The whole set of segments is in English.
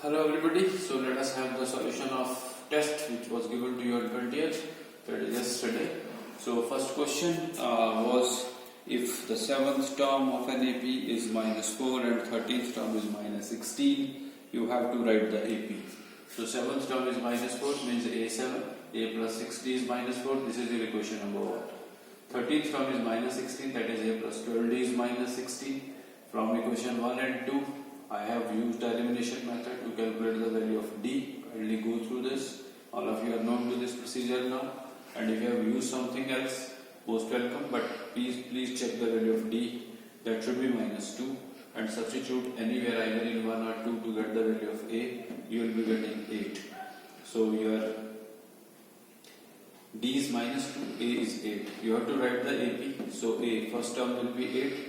Hello everybody, so let us have the solution of test which was given to you on 20th, that is yesterday. So first question was, if the 7th term of an AP is -4 and 13th term is -16, you have to write the AP. So 7th term is -4 means A7, A plus 60 is -4, this is your equation number 1. 13th term is -16, that is A plus 12D is -16. From equation 1 and 2, I have used the elimination method to calculate the value of D. Kindly go through this. All of you are known to this procedure now. And if you have used something else, most welcome. But please check the value of D. That should be -2. And substitute anywhere either in 1 or 2 to get the value of A. You will be getting 8. So your D is -2, A is 8. You have to write the AP. So A first term will be 8.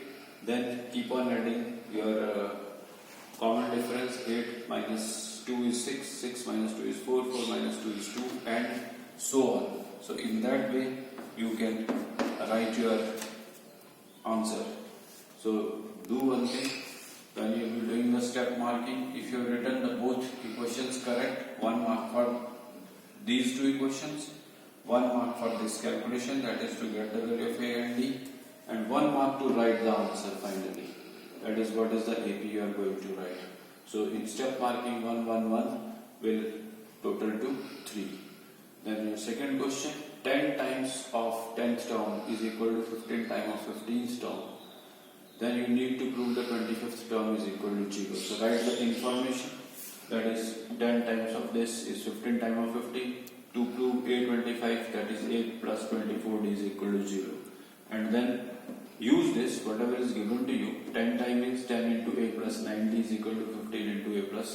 Then keep on adding your common difference. 8 minus 2 is 6, 6 minus 2 is 4, 4 minus 2 is 2, and so on. So in that way you can write your answer. So do one thing, when you will be doing the step marking, if you have written the both equations correct, 1 mark for these two equations, 1 mark for this calculation, that is to get the value of A and D, and 1 mark to write the answer finally. That is what is the AP you are going to write. So in step marking 1, 1, 1 will total to 3. Then your second question, 10 times of 10th term is equal to 15 times of 15th term. Then you need to prove the 25th term is equal to 0. So write the information, that is 10 times of this is 15 times of 15. To prove A25, that is 8 plus 24 is equal to 0. And then use this, whatever is given to you, 10 times means 10 into A plus 9D is equal to 15 into A plus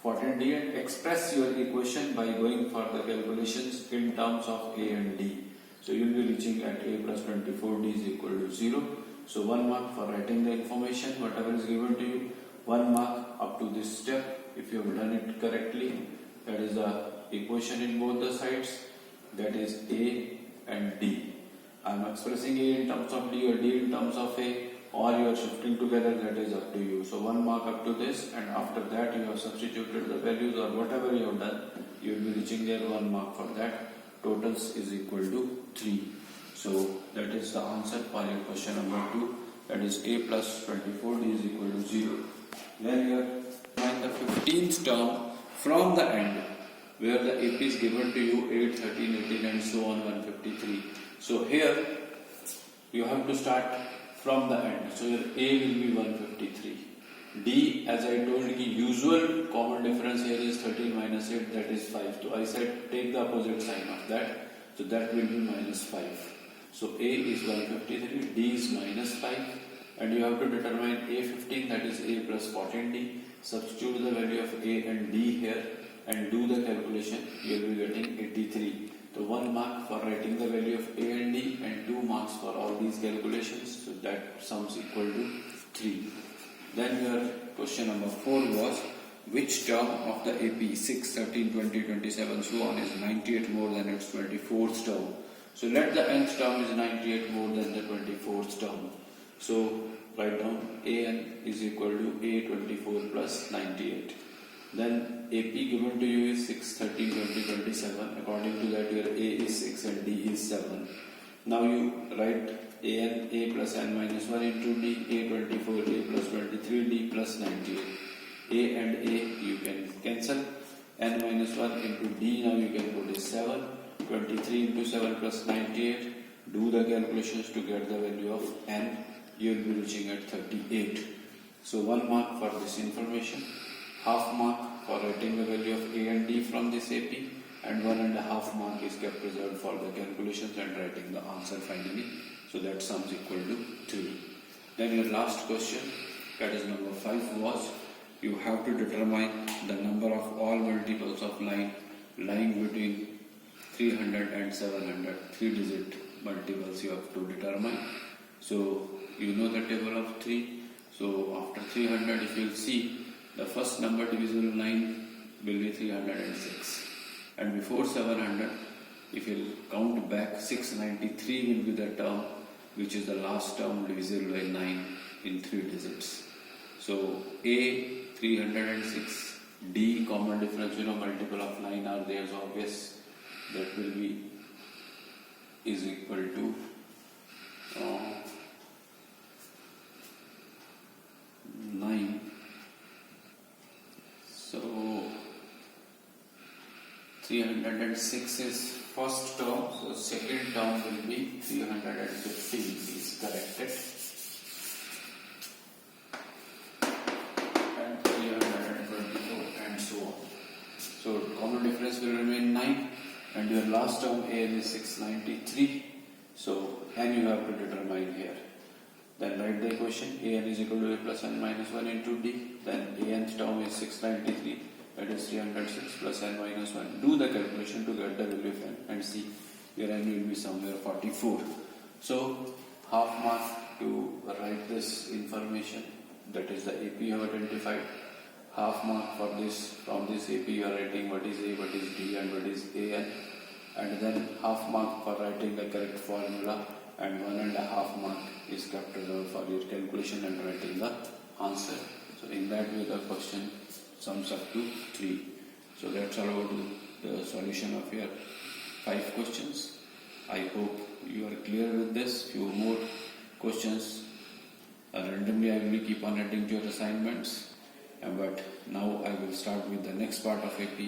14D, and express your equation by going for the calculations in terms of A and D. So you will be reaching at A plus 24D is equal to 0. So 1 mark for writing the information, whatever is given to you, 1 mark up to this step. If you have done it correctly, that is the equation in both the sides, that is A and D. I am expressing A in terms of D or D in terms of A, or you are shifting together, that is up to you. So 1 mark up to this, and after that you have substituted the values or whatever you have done, you will be reaching there, 1 mark for that. Totals is equal to 3. So that is the answer for your question number 2, that is A plus 24D is equal to 0. Then you find the 15th term from the end, where the AP is given to you 8, 13, 18 and so on 153. So here you have to start from the end. So your A will be 153. D, as I told you, usual common difference here is 13 minus 8, that is 5. So I said take the opposite sign of that. So that will be -5. So A is 153, D is -5, and you have to determine A15, that is A plus 14D. Substitute the value of A and D here and do the calculation. You will be getting 83. So 1 mark for writing the value of A and D, and 2 marks for all these calculations. So that sums equal to 3. Then your question number 4 was, which term of the AP 6, 13, 20, 27 so on is 98 more than its 24th term? So let the nth term is 98 more than the 24th term. So write down AN is equal to A24 plus 98. Then AP given to you is 6, 13, 20, 27. According to that, your A is 6 and D is 7. Now you write AN, A plus n minus 1 into D, A24, A plus 23, D plus 98. A and A you can cancel. N minus 1 into D, now you can put is 7. 23 into 7 plus 98. Do the calculations to get the value of N. You will be reaching at 38. So 1 mark for this information. Half mark for writing the value of A and D from this AP, and 1.5 mark is kept reserved for the calculations and writing the answer finally. So that sums equal to 3. Then your last question, that is number 5, was you have to determine the number of all multiples of line lying between 300 and 700. 3-digit multiples you have to determine. So you know the table of 3. So after 300, if you will see, the first number divisible line will be 306, and before 700, if you count back, 693 will be the term which is the last term divisible by 9 in 3 digits. So A 306 D common difference, multiple of 9 are there, so obvious that will be is equal to 9. So 306 is first term, so second term will be 315 is corrected, and 324 and so on. So common difference will remain 9, and your last term an is 693. So n you have to determine here. Then write the equation an is equal to a plus n minus 1 into d. Then nth term is 693, that is 306 plus n minus 1. Do the calculation to get the value of n and see your n will be somewhere 44. So half mark to write this information, that is the AP you have identified. Half mark for this, from this AP you are writing what is A, what is D and what is AN, and then half mark for writing the correct formula, and 1.5 mark is kept reserved for your calculation and writing the answer. So in that way the question sums up to 3. So that's all about the solution of your 5 questions. I hope you are clear with this. Few more questions randomly I will keep on adding to your assignments. But now I will start with the next part of AP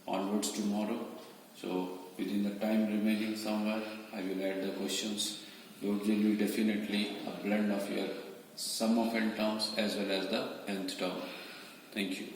onwards tomorrow. So within the time remaining somewhere, I will add the questions. Those will be definitely a blend of your sum of n terms as well as the nth term. Thank you.